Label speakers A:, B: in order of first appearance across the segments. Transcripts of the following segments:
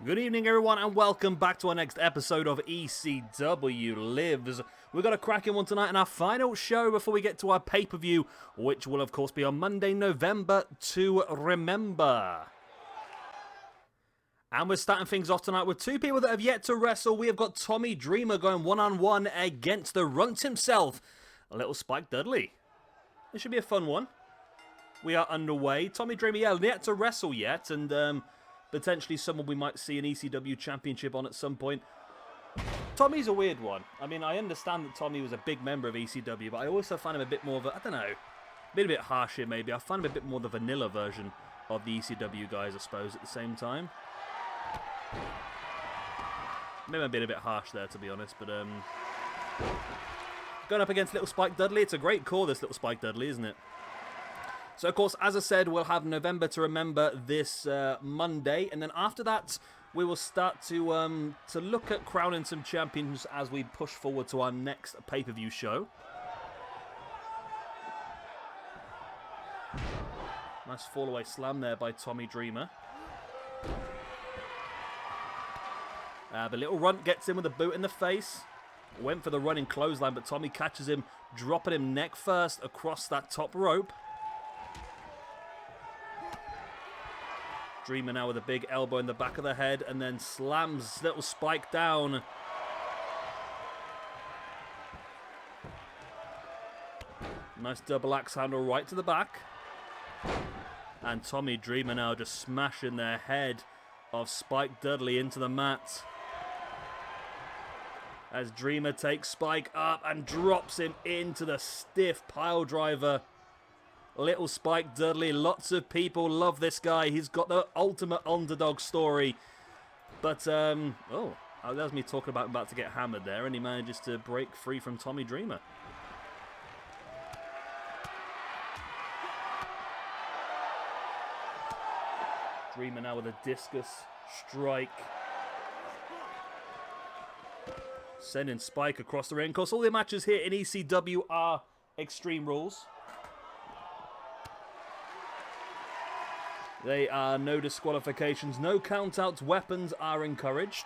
A: Good evening, everyone, and welcome back to our next episode of ECW Lives. We've got a cracking one tonight in our final show before we get to our pay-per-view, which will, of course, be on Monday, November to remember. And we're starting things off tonight with two people that have yet to wrestle. We have got Tommy Dreamer going one-on-one against the runt himself, a little Spike Dudley. This should be a fun one. We are underway. Tommy Dreamer, yet to wrestle yet, and potentially someone we might see an ECW championship on at some point. Tommy's a weird one. I mean, I understand that Tommy was a big member of ECW, but I also find him a bit more of a, I don't know, a bit harsh here maybe. I find him a bit more the vanilla version of the ECW guys, I suppose, at the same time. Maybe I'm being a bit harsh there, to be honest, but going up against little Spike Dudley, it's a great call, this little Spike Dudley, isn't it? So, of course, as I said, we'll have November to remember this Monday. And then after that, we will start to look at crowning some champions as we push forward to our next pay-per-view show. Nice fall-away slam there by Tommy Dreamer. The little runt gets in with a boot in the face. Went for the running clothesline, but Tommy catches him, dropping him neck first across that top rope. Dreamer now with a big elbow in the back of the head and then slams little Spike down. Nice double axe handle right to the back. And Tommy Dreamer now just smashing the head of Spike Dudley into the mat. As Dreamer takes Spike up and drops him into the stiff pile driver. Little Spike Dudley, lots of people love this guy. He's got the ultimate underdog story. But, that was me talking about him about to get hammered there, and he manages to break free from Tommy Dreamer. Dreamer now with a discus strike. Sending Spike across the ring. Of course, all the matches here in ECW are Extreme Rules. They are no disqualifications, no countouts, weapons are encouraged.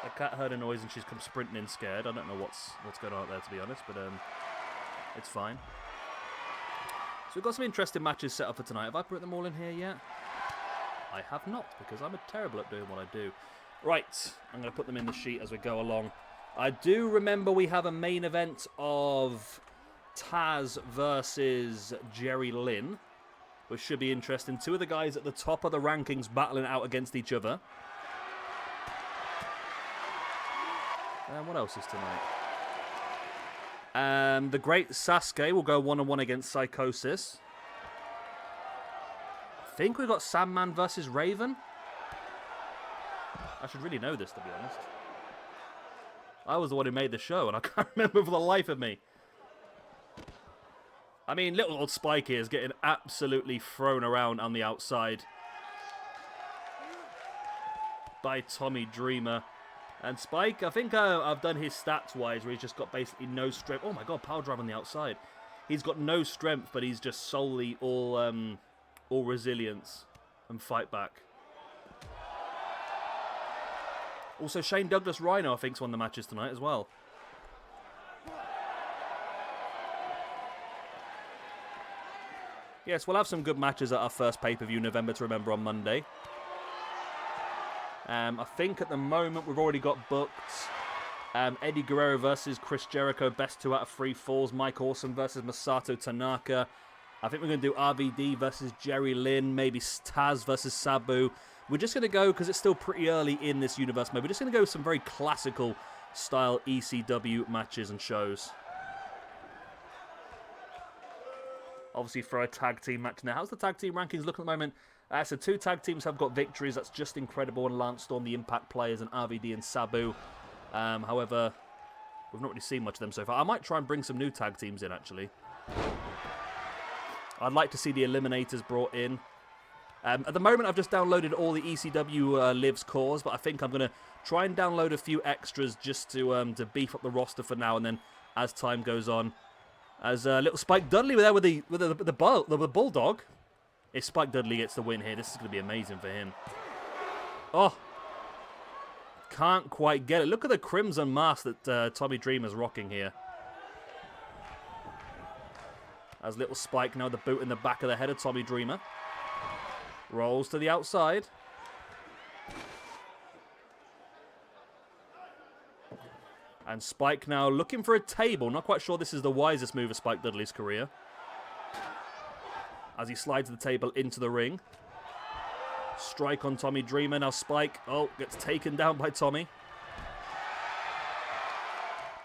A: The cat heard a noise and she's come sprinting in scared. I don't know what's going on out there, to be honest, but it's fine. So we've got some interesting matches set up for tonight. Have I put them all in here yet? I have not, because I'm terrible at doing what I do. Right, I'm going to put them in the sheet as we go along. I do remember we have a main event of Taz versus Jerry Lynn, which should be interesting. Two of the guys at the top of the rankings battling out against each other. And what else is tonight? The great SASUKE will go one-on-one against Psychosis. I think we've got Sandman versus Raven. I should really know this, to be honest. I was the one who made the show, and I can't remember for the life of me. I mean, little old Spike here is getting absolutely thrown around on the outside by Tommy Dreamer. And Spike, I think I've done his stats-wise, where he's just got basically no strength. Oh my god, power drive on the outside. He's got no strength, but he's just solely all resilience and fight back. Also, Shane Douglas Rhino, I think, is one of the matches tonight as well. Yes, we'll have some good matches at our first pay-per-view, November to remember, on Monday. I think at the moment we've already got booked Eddie Guerrero versus Chris Jericho, best 2 out of 3 falls. Mike Awesome versus Masato Tanaka. I think we're going to do RVD versus Jerry Lynn, maybe Taz versus Sabu. We're just going to go, because it's still pretty early in this universe mode, we're just going to go with some very classical style ECW matches and shows. Obviously for a tag team match now. How's the tag team rankings looking at the moment? So 2 tag teams have got victories. That's Just Incredible and Lance Storm, the Impact Players, and RVD and Sabu. However, we've not really seen much of them so far. I might try and bring some new tag teams in, actually. I'd like to see the Eliminators brought in. At the moment, I've just downloaded all the ECW Lives cores, but I think I'm going to try and download a few extras just to beef up the roster for now, and then as time goes on, as little Spike Dudley there with the bulldog. If Spike Dudley gets the win here, this is going to be amazing for him. Oh. Can't quite get it. Look at the crimson mask that Tommy Dreamer's rocking here. As little Spike now the boot in the back of the head of Tommy Dreamer. Rolls to the outside. And Spike now looking for a table. Not quite sure this is the wisest move of Spike Dudley's career. As he slides the table into the ring. Strike on Tommy Dreamer. Now Spike, gets taken down by Tommy.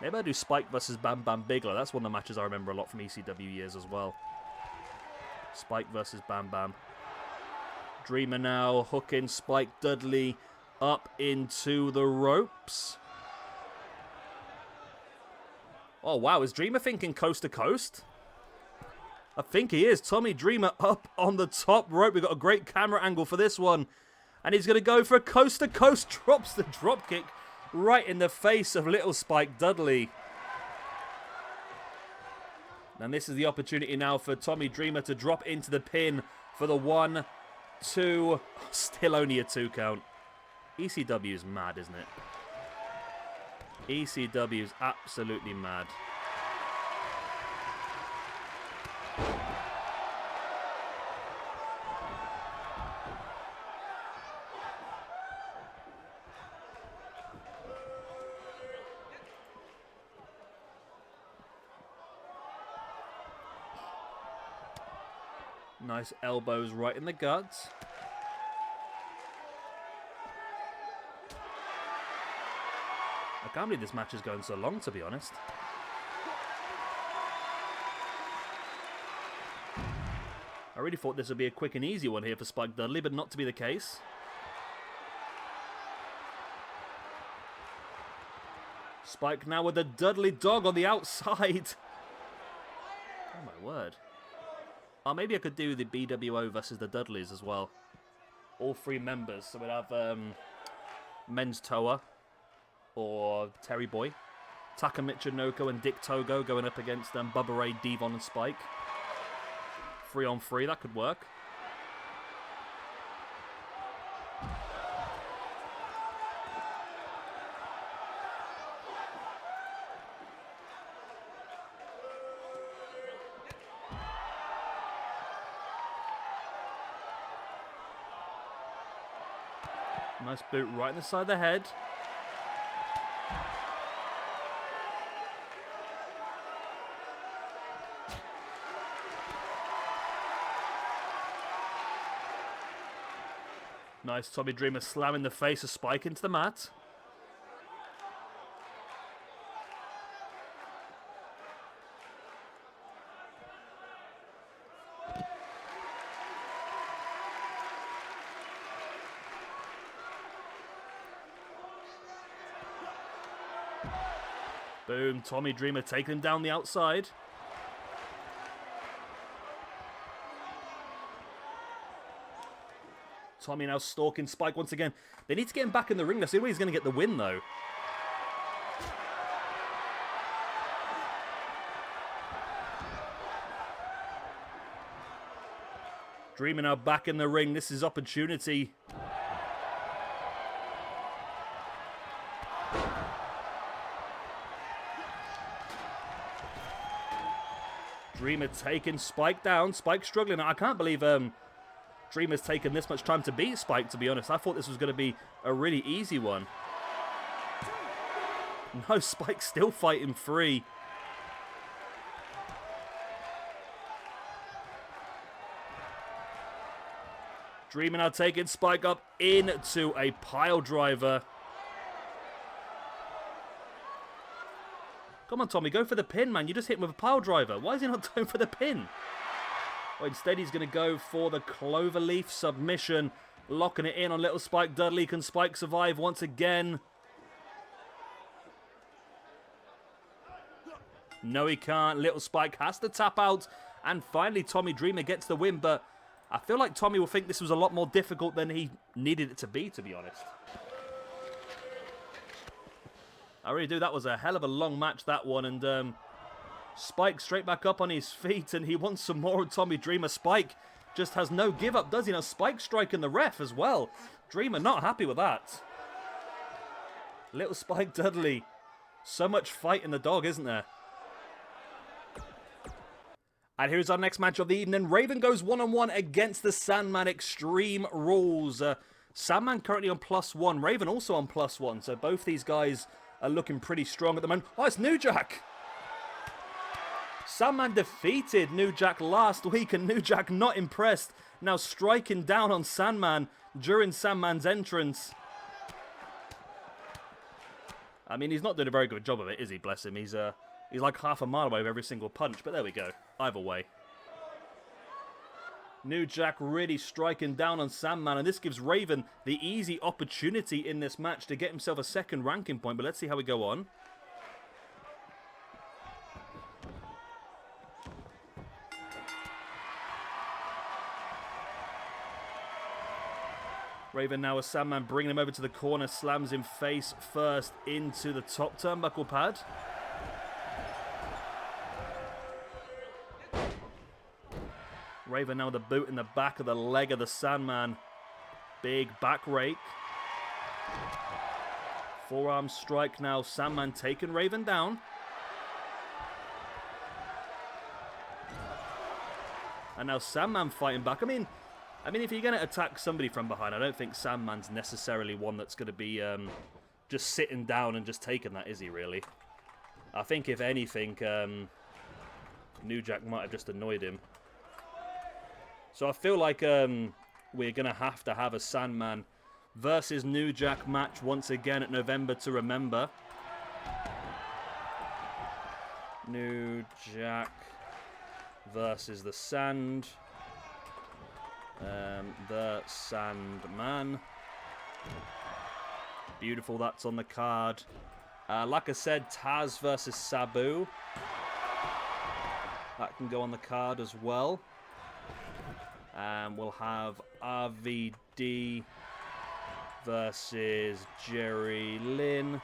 A: Maybe I do Spike versus Bam Bam Bigelow. That's one of the matches I remember a lot from ECW years as well. Spike versus Bam Bam. Dreamer now hooking Spike Dudley up into the ropes. Oh, wow. Is Dreamer thinking coast to coast? I think he is. Tommy Dreamer up on the top rope. We've got a great camera angle for this one. And he's going to go for a coast to coast. Drops the dropkick right in the face of little Spike Dudley. And this is the opportunity now for Tommy Dreamer to drop into the pin for the 1, 2. Still only a 2 count. ECW is mad, isn't it? ECW is absolutely mad. Nice elbows right in the guts. I can't believe this match is going so long, to be honest. I really thought this would be a quick and easy one here for Spike Dudley, but not to be the case. Spike now with the Dudley Dog on the outside. Oh my word. Oh, maybe I could do the BWO versus the Dudleys as well. All 3 members. So we'd have Men's Toa or Terry Boy, Taka Michinoko and Dick Togo going up against Bubba Ray, Devon and Spike. 3-on-3, that could work. Nice boot right in the side of the head. Nice Tommy Dreamer slamming the face of Spike into the mat. Boom, Tommy Dreamer taking him down the outside. Tommy now stalking Spike once again. They need to get him back in the ring. That's the only way he's going to get the win, though. Dreamer now back in the ring. This is opportunity. Dreamer taking Spike down. Spike struggling. I can't believe Dreamer's taken this much time to beat Spike, to be honest. I thought this was going to be a really easy one. No, Spike's still fighting free. Dreamer now taking Spike up into a pile driver. Come on, Tommy, go for the pin, man. You just hit him with a pile driver. Why is he not going for the pin? Well, instead, he's going to go for the cloverleaf submission. Locking it in on little Spike Dudley. Can Spike survive once again? No, he can't. Little Spike has to tap out. And finally, Tommy Dreamer gets the win. But I feel like Tommy will think this was a lot more difficult than he needed it to be honest. I really do. That was a hell of a long match, that one. And Spike straight back up on his feet. And he wants some more of Tommy Dreamer. Spike just has no give up, does he? Now Spike striking the ref as well. Dreamer not happy with that. Little Spike Dudley. So much fight in the dog, isn't there? And here's our next match of the evening. Raven goes one-on-one against the Sandman. Extreme Rules. Sandman currently on +1. Raven also on +1. So both these guys are looking pretty strong at the moment. Oh, it's New Jack. Sandman defeated New Jack last week, and New Jack not impressed. Now striking down on Sandman during Sandman's entrance. I mean, he's not doing a very good job of it, is he? Bless him. He's like half a mile away with every single punch, but there we go. Either way. New Jack really striking down on Sandman, and this gives Raven the easy opportunity in this match to get himself a second ranking point, but let's see how we go on. Raven now with Sandman bringing him over to the corner, slams him face first into the top turnbuckle pad. Raven now with a boot in the back of the leg of the Sandman. Big back rake. Forearm strike now. Sandman taking Raven down. And now Sandman fighting back. I mean, if you're going to attack somebody from behind, I don't think Sandman's necessarily one that's going to be just sitting down and just taking that, is he, really? I think, if anything, New Jack might have just annoyed him. So I feel like we're going to have a Sandman versus New Jack match once again at November to remember. New Jack versus the Sand. The Sandman. Beautiful, that's on the card. Like I said, Taz versus Sabu. That can go on the card as well. We'll have RVD versus Jerry Lynn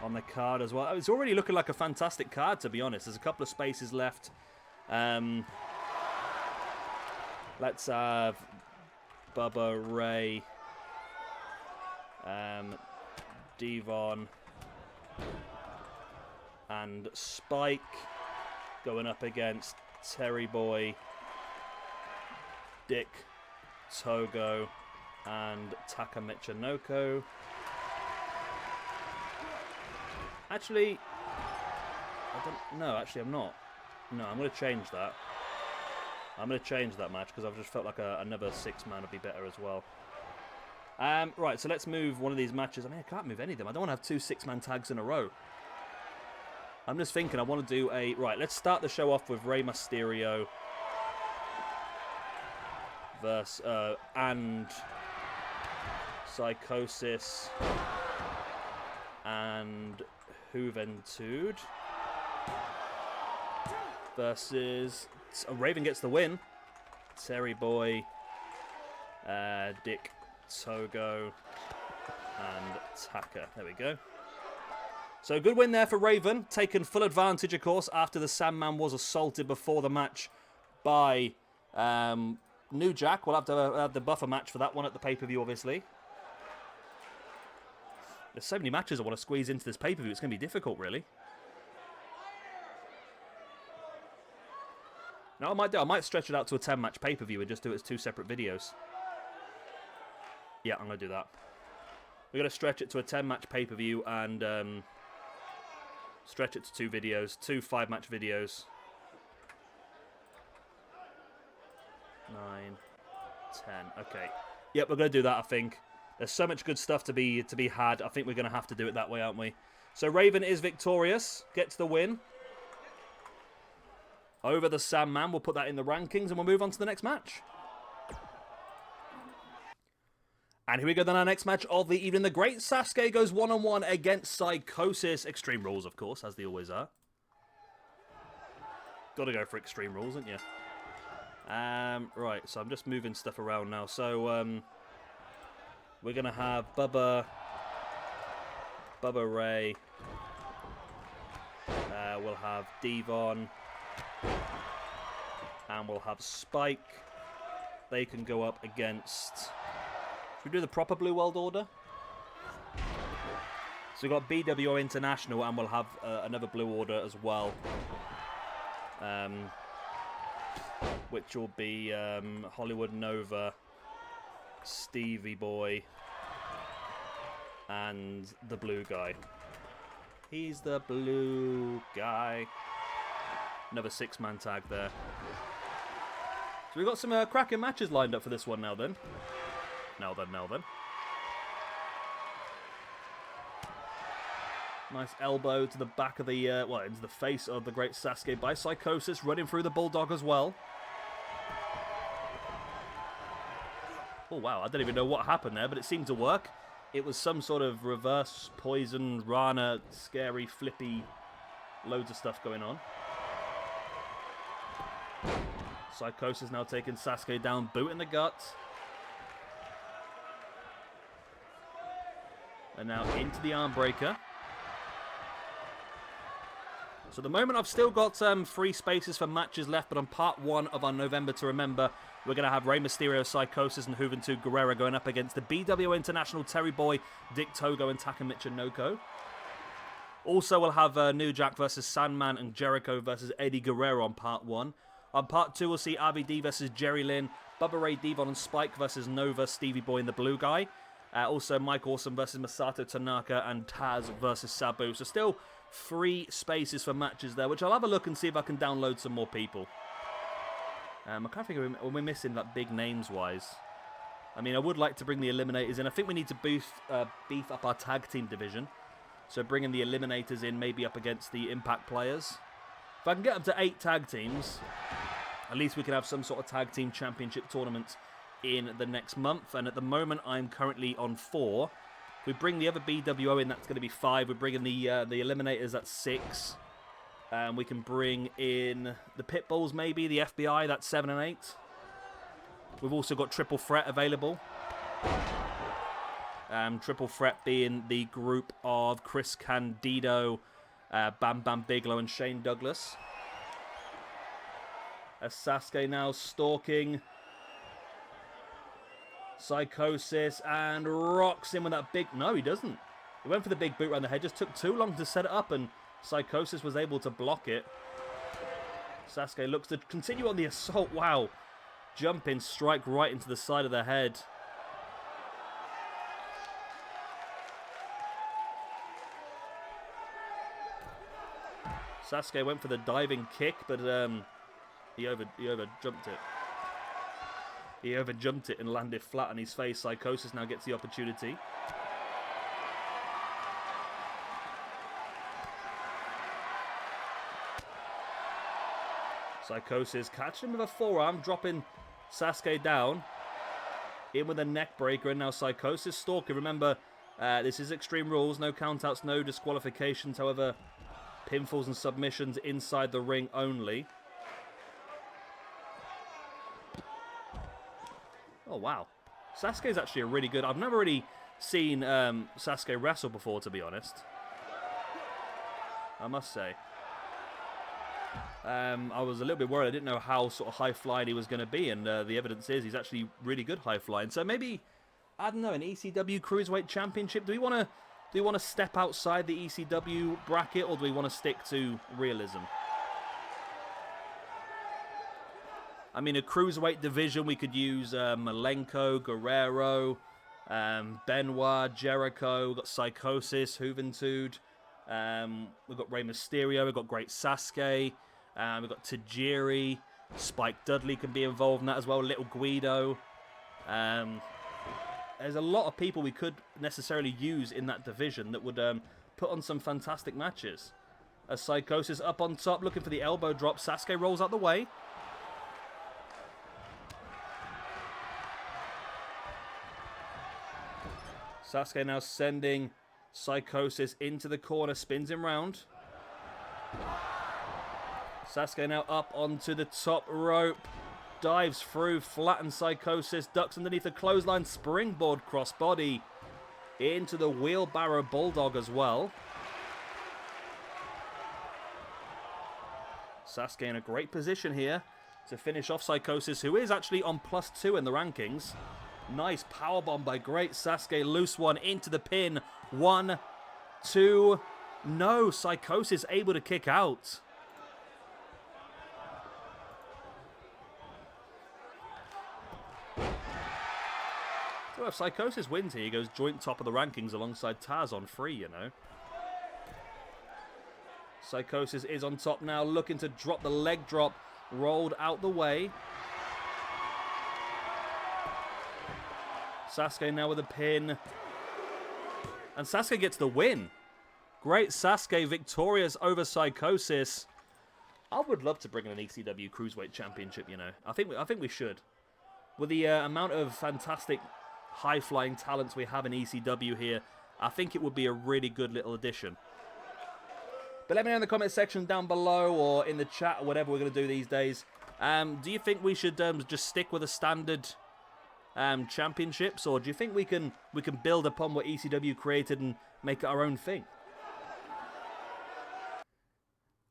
A: on the card as well. It's already looking like a fantastic card, to be honest. There's a couple of spaces left. Let's have Bubba Ray, Devon, and Spike going up against Terry Boy, Dick Togo, and Taka Michinoko. Actually, I'm not. No, I'm going to change that. I'm going to change that match because I've just felt like another 6-man would be better as well. Right, so let's move one of these matches. I mean, I can't move any of them. I don't want to have 2 6-man tags in a row. I'm just thinking I want to do a... Right, let's start the show off with Rey Mysterio versus and Psychosis and Juventud versus... Raven gets the win. Terry Boy, Dick Togo, and Taka. There we go. So good win there for Raven. Taken full advantage, of course, after the Sandman was assaulted before the match by New Jack. We'll have to have the buffer match for that one at the pay-per-view, obviously. There's so many matches I want to squeeze into this pay-per-view. It's going to be difficult, really. No, I might stretch it out to a 10-match pay-per-view and just do it as 2 separate videos. Yeah, I'm going to do that. We're going to stretch it to a 10-match pay-per-view and stretch it to 2 videos, 2 5-match videos. 9, 10. Okay. Yep, we're going to do that, I think. There's so much good stuff to be had. I think we're going to have to do it that way, aren't we? So Raven is victorious, gets the win over the Sandman. We'll put that in the rankings and we'll move on to the next match. And here we go then, our next match of the evening. The Great Sasuke goes one-on-one against Psychosis. Extreme Rules, of course, as they always are. Got to go for Extreme Rules, haven't you? Right, so I'm just moving stuff around now. So we're going to have Bubba Ray. We'll have Devon. And we'll have Spike. they can go up against... Should we do the proper Blue World Order? So we've got BWO International, and we'll have another Blue Order as well. Which will be Hollywood Nova, Stevie Boy, and the blue guy. He's the blue guy. Another 6-man tag there. So we've got some cracking matches lined up for this one now then. Now then. Nice elbow to the back of the, well, into the face of the great Sasuke by Psychosis, running through the Bulldog as well. Oh, wow, I don't even know what happened there, but it seemed to work. It was some sort of reverse poison, Rana, scary, flippy, loads of stuff going on. Psychosis now taking Sasuke down, boot in the gut. And now into the arm breaker. So at the moment I've still got 3 spaces for matches left, but on part 1 of our November to Remember, we're going to have Rey Mysterio, Psychosis, and Juventud Guerrera going up against the BWO International, Terry Boy, Dick Togo, and Taka Michinoko. Also, we'll have New Jack versus Sandman and Jericho versus Eddie Guerrero on part 1. On part 2, we'll see RVD versus Jerry Lynn, Bubba Ray Devon and Spike versus Nova, Stevie Boy, and the Blue Guy. Also, Mike Awesome versus Masato Tanaka, and Taz versus Sabu. So still 3 spaces for matches there, which I'll have a look and see if I can download some more people. I can't think of when we're missing like big names wise. I mean, I would like to bring the Eliminators in. I think we need to beef up our tag team division. So bringing the Eliminators in, maybe up against the Impact players. If I can get up to 8 tag teams, at least we can have some sort of tag team championship tournament in the next month. And at the moment, I'm currently on 4. If we bring the other BWO in, that's going to be 5. We're bringing the Eliminators at 6. We can bring in the Pitbulls, maybe, the FBI, that's 7 and 8. We've also got Triple Threat available. Triple Threat being the group of Chris Candido, Bam Bam Bigelow, and Shane Douglas. As Sasuke now stalking Psychosis and rocks him with that big... No, he doesn't. He went for the big boot around the head. Just took too long to set it up, and Psychosis was able to block it. Sasuke looks to continue on the assault. Wow. Jump in, strike right into the side of the head. Sasuke went for the diving kick, but he overjumped it. He overjumped it and landed flat on his face. Psychosis now gets the opportunity. Psychosis catching him with a forearm, dropping Sasuke down. In with a neck breaker, and now Psychosis stalking. Remember, this is Extreme Rules. No countouts, no disqualifications. However, pinfalls and submissions inside the ring only. Oh, wow. Sasuke's actually a really good... I've never really seen Sasuke wrestle before, to be honest. I must say. I was a little bit worried. I didn't know how sort of high-flying he was going to be, and the evidence is he's actually really good high-flying. So maybe, I don't know, an ECW Cruiserweight Championship. Do we want to step outside the ECW bracket, or do we want to stick to realism? I mean, a Cruiserweight division, we could use Malenko, Guerrero, Benoit, Jericho. We've got Psychosis, Juventud. We've got Rey Mysterio. We've got Great Sasuke. We've got Tajiri. Spike Dudley can be involved in that as well. Little Guido. There's a lot of people we could necessarily use in that division that would put on some fantastic matches. As Psychosis up on top, looking for the elbow drop. Sasuke rolls out the way. Sasuke now sending Psychosis into the corner, spins him round. Sasuke now up onto the top rope, dives through, flattens Psychosis, ducks underneath the clothesline, springboard crossbody into the wheelbarrow bulldog as well. Sasuke in a great position here to finish off Psychosis, who is actually on +2 in the rankings. Nice powerbomb by great Sasuke. Loose one into the pin. 1, 2. No, Psychosis able to kick out. So if Psychosis wins here, he goes joint top of the rankings alongside Taz on 3, you know. Psychosis is on top now, looking to drop the leg drop. Rolled out the way. Sasuke now with a pin. And Sasuke gets the win. Great Sasuke victorious over Psychosis. I would love to bring in an ECW Cruiserweight Championship, you know. I think we should. With the amount of fantastic high-flying talents we have in ECW here, I think it would be a really good little addition. But let me know in the comment section down below or in the chat or whatever we're going to do these days. Do you think we should just stick with the standard championships, or do you think we can build upon what ECW created and make it our own thing?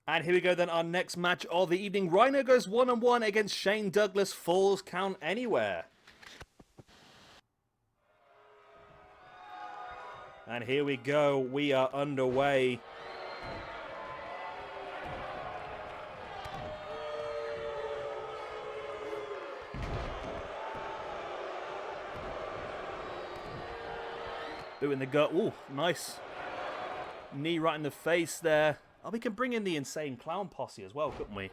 A: And here we go then, our next match of the evening. Rhino goes one-on-one against Shane Douglas. Falls count anywhere. And here we go. We are underway. Boot in the gut. Ooh, nice. Knee right in the face there. Oh, we can bring in the Insane Clown Posse as well, couldn't we?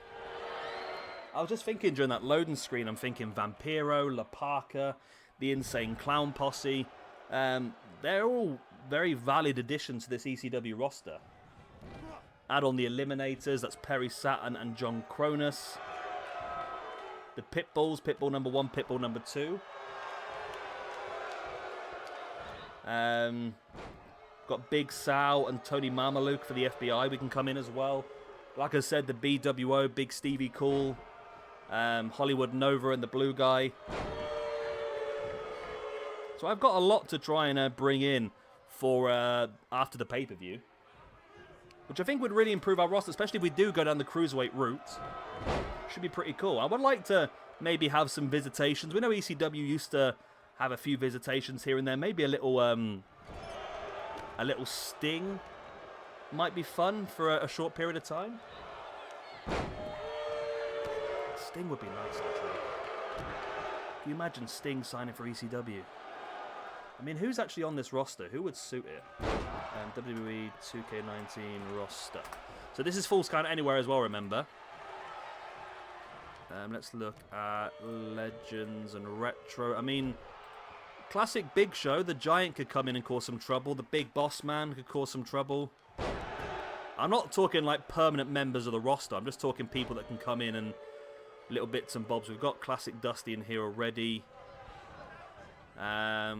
A: I was just thinking during that loading screen, I'm thinking Vampiro, La Parka, the Insane Clown Posse. They're all very valid additions to this ECW roster. Add on the Eliminators, that's Perry Saturn and John Cronus. The Pitbulls, Pitbull number 1, Pitbull number 2. Got Big Sal and Tony Mamaluke for the FBI. We can come in as well. Like I said, the BWO, Big Stevie Cool, Hollywood Nova and the Blue Guy. So I've got a lot to try and bring in for after the pay-per-view, which I think would really improve our roster, especially if we do go down the Cruiserweight route. Should be pretty cool. I would like to maybe have some visitations. We know ECW used to have a few visitations here and there. Maybe a little Sting might be fun for a short period of time. Sting would be nice, actually. Can you imagine Sting signing for ECW? I mean, who's actually on this roster? Who would suit it? WWE 2K19 roster. So this is Falls Count Anywhere as well, remember. Let's look at Legends and Retro. I mean, classic Big Show. The Giant could come in and cause some trouble. The Big Boss Man could cause some trouble. I'm not talking like permanent members of the roster. I'm just talking people that can come in and little bits and bobs. We've got Classic Dusty in here already. I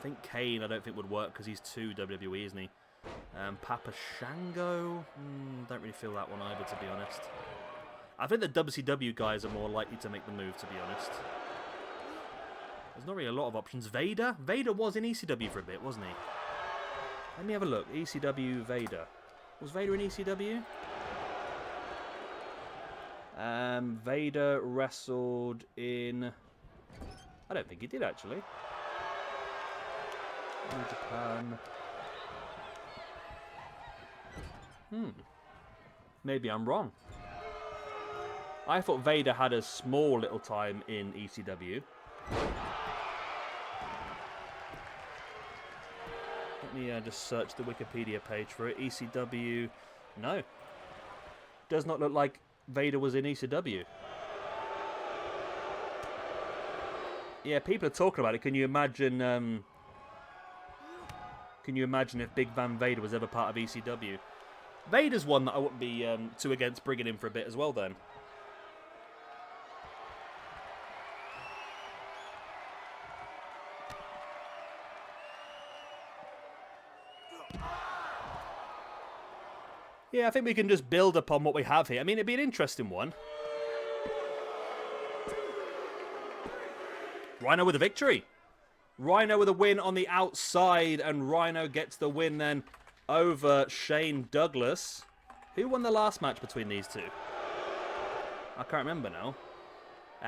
A: think Kane, I don't think would work because he's too WWE, isn't he? Papa Shango, don't really feel that one either, to be honest. I think the WCW guys are more likely to make the move, to be honest. There's not really a lot of options. Vader? Vader was in ECW for a bit, wasn't he? Let me have a look. ECW Vader. Was Vader in ECW? Vader wrestled in... I don't think he did, actually. New Japan. Maybe I'm wrong. I thought Vader had a small little time in ECW. Let me just search the Wikipedia page for it. ECW. No. Does not look like Vader was in ECW. Yeah, people are talking about it. Can you imagine? Can you imagine if Big Van Vader was ever part of ECW? Vader's one that I wouldn't be too against bringing in for a bit as well. Then. Yeah, I think we can just build upon what we have here. I mean, it'd be an interesting one. Rhino with a victory. Rhino with a win on the outside, and Rhino gets the win then over Shane Douglas. Who won the last match between these two? I can't remember now.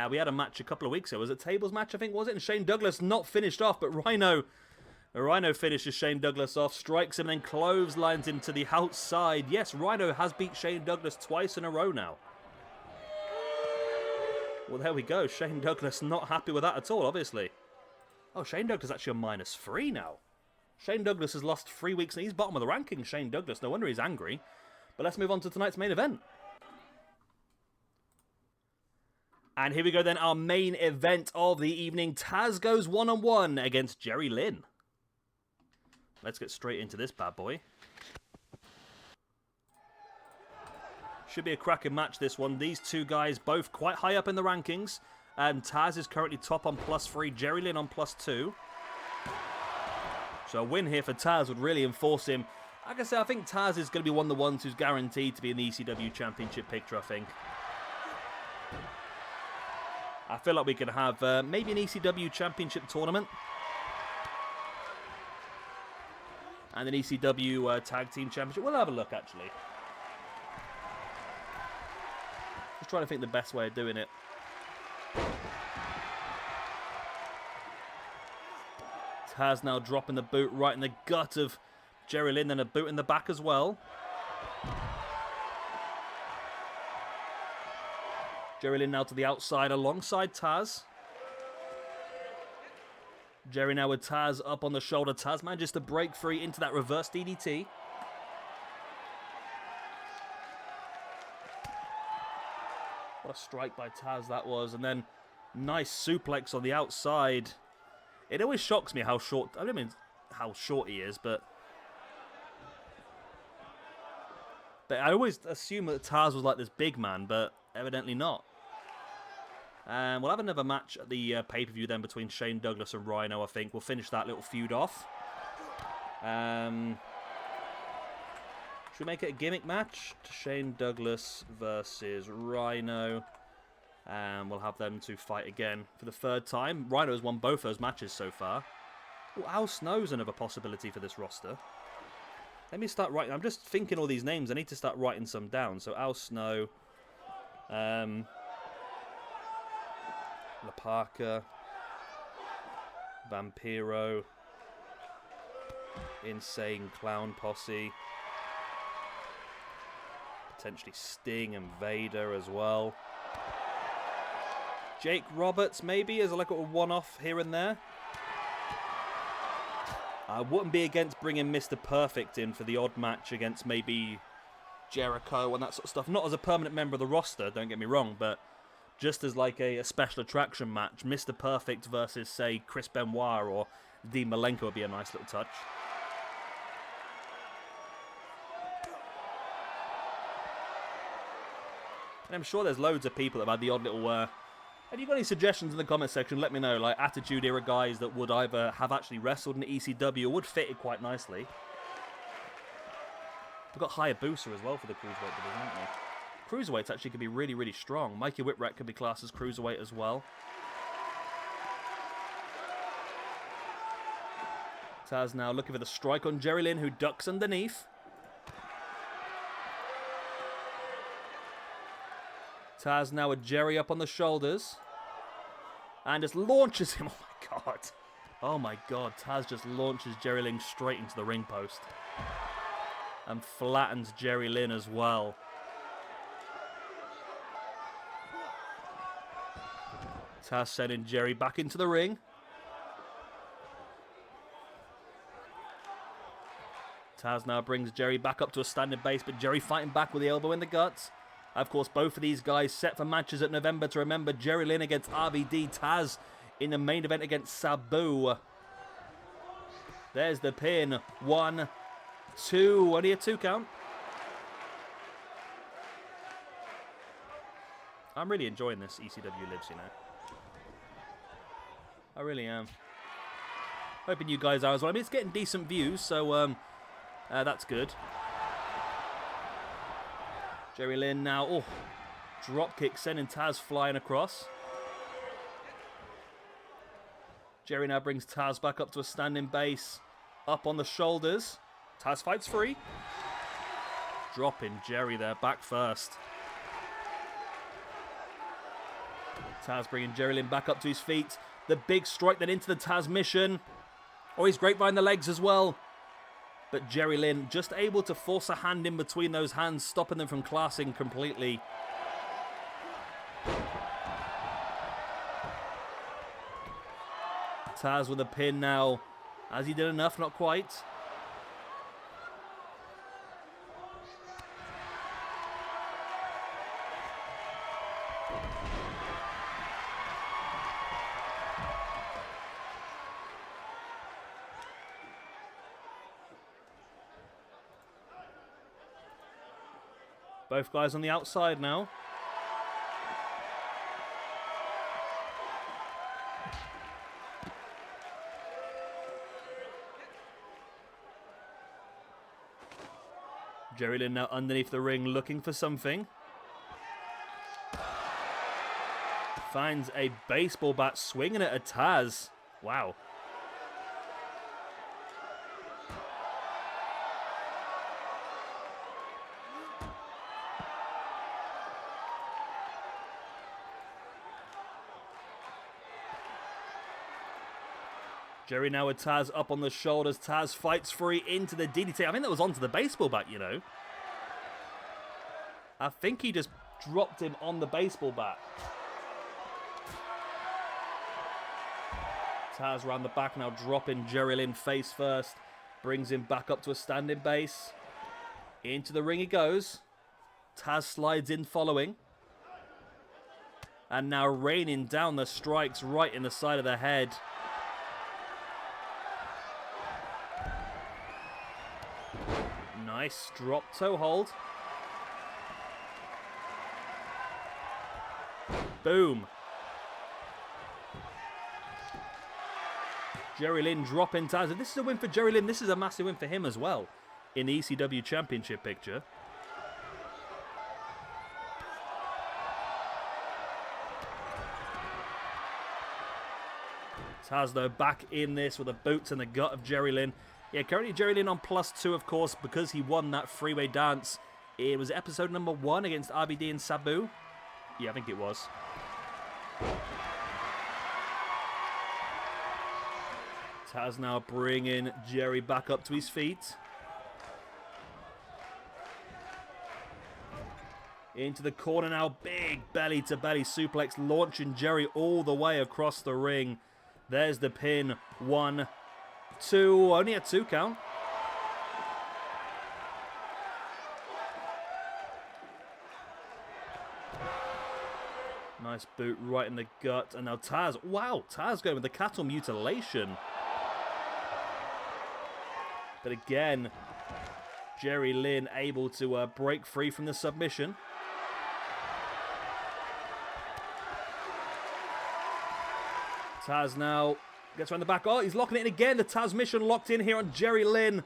A: We had a match a couple of weeks ago. Was it a tables match, I think, was it? And Shane Douglas not finished off, but Rhino finishes Shane Douglas off, strikes him, and then clotheslines him to the outside. Yes, Rhino has beat Shane Douglas twice in a row now. Well, there we go. Shane Douglas not happy with that at all, obviously. Oh, Shane Douglas actually on -3 now. Shane Douglas has lost 3 weeks, and he's bottom of the rankings, Shane Douglas. No wonder he's angry. But let's move on to tonight's main event. And here we go then, our main event of the evening. Taz goes one-on-one against Jerry Lynn. Let's get straight into this bad boy. Should be a cracking match, this one. These two guys both quite high up in the rankings. Taz is currently top on +3, Jerry Lynn on +2. So a win here for Taz would really enforce him. Like I said, I think Taz is going to be one of the ones who's guaranteed to be in the ECW Championship picture, I think. I feel like we could have maybe an ECW Championship tournament. And an ECW Tag Team Championship. We'll have a look, actually. Just trying to think the best way of doing it. Taz now dropping the boot right in the gut of Jerry Lynn, and a boot in the back as well. Jerry Lynn now to the outside alongside Taz. Jerry now with Taz up on the shoulder. Taz manages to break free into that reverse DDT. What a strike by Taz that was. And then nice suplex on the outside. It always shocks me how short, I don't mean how short he is, but I always assume that Taz was like this big man, but evidently not. And we'll have another match at the pay-per-view then between Shane Douglas and Rhino, I think. We'll finish that little feud off. Should we make it a gimmick match? Shane Douglas versus Rhino. And we'll have them to fight again for the 3rd time. Rhino has won both those matches so far. Oh, Al Snow's another possibility for this roster. Let me start writing. I'm just thinking all these names. I need to start writing some down. So Al Snow. La Parka, Vampiro, Insane Clown Posse, potentially Sting and Vader as well. Jake Roberts maybe as like a one-off here and there. I wouldn't be against bringing Mr. Perfect in for the odd match against maybe Jericho and that sort of stuff. Not as a permanent member of the roster, don't get me wrong, but just as like a special attraction match, Mr. Perfect versus, say, Chris Benoit or Dean Malenko would be a nice little touch. And I'm sure there's loads of people that have had the odd little... Have you got any suggestions in the comment section? Let me know. Like Attitude Era guys that would either have actually wrestled in ECW or would fit it quite nicely. We've got Hayabusa as well for the Cruiserweight division, haven't we? Cruiserweights actually could be really, really strong. Mikey Whipwreck could be classed as Cruiserweight as well. Taz now looking for the strike on Jerry Lynn, who ducks underneath. Taz now with Jerry up on the shoulders. And just launches him. Oh my god. Oh my god. Taz just launches Jerry Lynn straight into the ring post. And flattens Jerry Lynn as well. Taz sending Jerry back into the ring. Taz now brings Jerry back up to a standing base, but Jerry fighting back with the elbow in the guts. Of course, both of these guys set for matches at November to remember. Jerry Lynn against RVD. Taz in the main event against Sabu. There's the pin. 1, 2. Only a 2 count. I'm really enjoying this ECW Lives, you know. I really am. Hoping you guys are as well. I mean, it's getting decent views, so that's good. Jerry Lynn now, oh, drop kick sending Taz flying across. Jerry now brings Taz back up to a standing base, up on the shoulders. Taz fights free. Dropping Jerry there, back first. Taz bringing Jerry Lynn back up to his feet. The big strike then into the Taz mission. Oh, he's great behind the legs as well. But Jerry Lynn just able to force a hand in between those hands, stopping them from clashing completely. Taz with a pin now. Has he done enough? Not quite. Both guys on the outside now. Jerry Lynn now underneath the ring looking for something. Finds a baseball bat swinging at a Taz. Wow. Jerry now with Taz up on the shoulders. Taz fights free into the DDT. I think that was onto the baseball bat, you know. I think he just dropped him on the baseball bat. Taz around the back now, dropping Jerry Lynn face first. Brings him back up to a standing base. Into the ring he goes. Taz slides in following. And now raining down the strikes right in the side of the head. Nice drop toe hold. Boom. Jerry Lynn dropping Taz. This is a win for Jerry Lynn. This is a massive win for him as well in the ECW Championship picture. Taz, though, back in this with a boot to the gut of Jerry Lynn. Yeah, currently Jerry Lynn on +2, of course, because he won that freeway dance. It was episode number 1 against RBD and Sabu. Yeah, I think it was. Taz now bringing Jerry back up to his feet. Into the corner now. Big belly-to-belly suplex, launching Jerry all the way across the ring. There's the pin. 1, 2, only a 2 count. Nice boot right in the gut. And now Taz. Wow, Taz going with the cattle mutilation. But again, Jerry Lynn able to break free from the submission. Taz now gets around the back. Oh, he's locking it in again. The Taz mission locked in here on Jerry Lynn.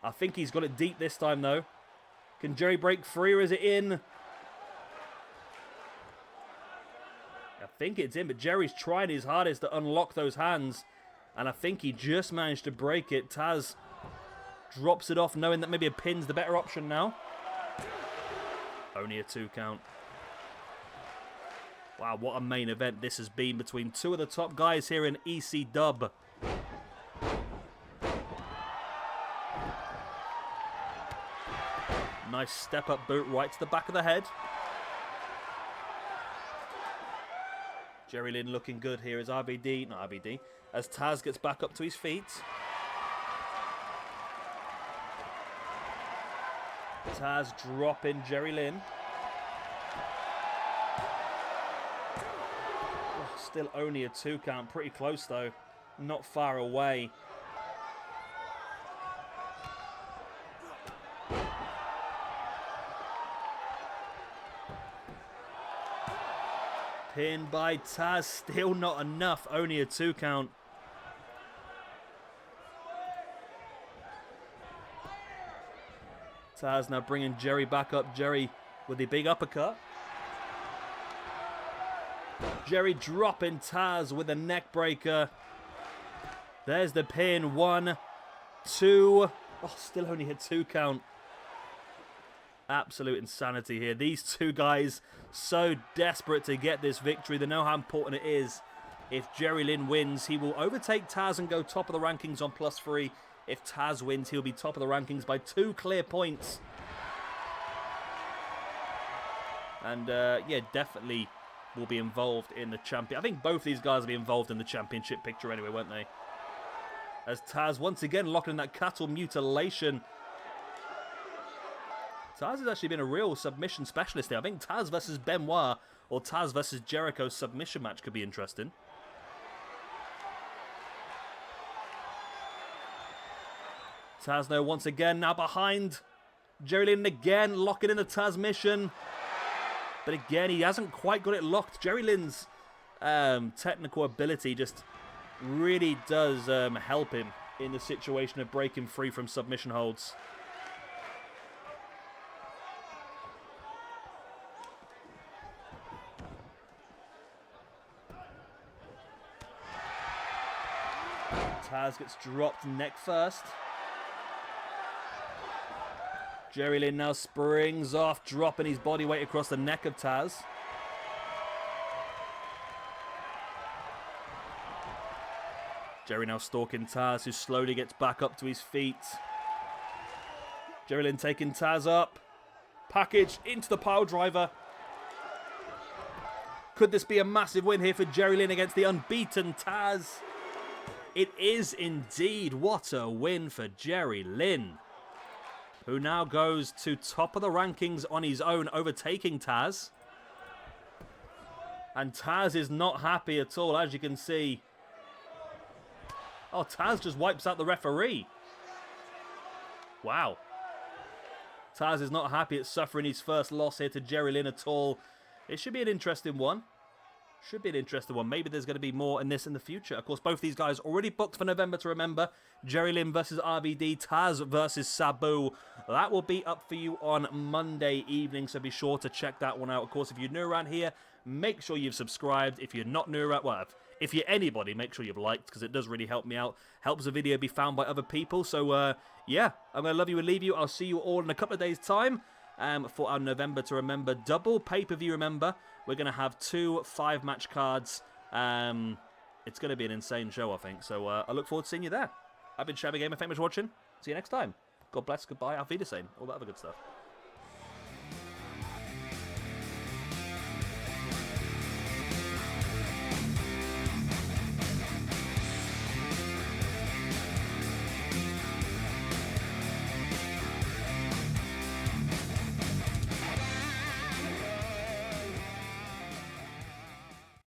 A: I think he's got it deep this time, though. Can Jerry break free, or is it in? I think it's in, but Jerry's trying his hardest to unlock those hands. And I think he just managed to break it. Taz drops it off, knowing that maybe a pin's the better option now. Only a 2 count. Wow, what a main event this has been between two of the top guys here in ECW. Nice step-up boot right to the back of the head. Jerry Lynn looking good here as as Taz gets back up to his feet. Taz dropping Jerry Lynn. Oh, still only a 2 count. Pretty close, though. Not far away. Pin by Taz. Still not enough. Only a 2 count. Taz now bringing Jerry back up. Jerry with the big uppercut. Jerry dropping Taz with a neck breaker. There's the pin. 1, 2. Oh, still only a 2 count. Absolute insanity here. These two guys so desperate to get this victory. They know how important it is. If Jerry Lynn wins, he will overtake Taz and go top of the rankings on +3. If Taz wins, he'll be top of the rankings by 2 clear points. And yeah, definitely will be involved in the champion. I think both these guys will be involved in the championship picture anyway, won't they? As Taz once again locked in that cattle mutilation. Taz has actually been a real submission specialist here. I think Taz versus Benoit or Taz versus Jericho submission match could be interesting. Taz now once again now behind Jerry Lynn again, locking in the Taz mission. But again, he hasn't quite got it locked. Jerry Lynn's technical ability just really does help him in the situation of breaking free from submission holds. Taz gets dropped neck first. Jerry Lynn now springs off, dropping his body weight across the neck of Taz. Jerry now stalking Taz, who slowly gets back up to his feet. Jerry Lynn taking Taz up. Package into the pile driver. Could this be a massive win here for Jerry Lynn against the unbeaten Taz? It is indeed. What a win for Jerry Lynn, who now goes to top of the rankings on his own, overtaking Taz. And Taz is not happy at all, as you can see. Oh, Taz just wipes out the referee. Wow. Taz is not happy at suffering his first loss here to Jerry Lynn at all. It should be an interesting one. Should be an interesting one. Maybe there's going to be more in this in the future. Of course, both these guys already booked for November to remember. Jerry Lynn versus RVD, Taz versus Sabu. That will be up for you on Monday evening, so be sure to check that one out. Of course, if you're new around here, make sure you've subscribed. If you're not new around, well, if you're anybody, make sure you've liked, because it does really help me out. Helps the video be found by other people. So, yeah, I'm going to love you and leave you. I'll see you all in a couple of days' time. For our November to Remember double pay-per-view. Remember, we're going to have 2 5-match cards. It's going to be an insane show, I think. So I look forward to seeing you there. I've been Shabby Gamer. Thank you for watching. See you next time. God bless, goodbye, auf Wiedersehen, all that other good stuff.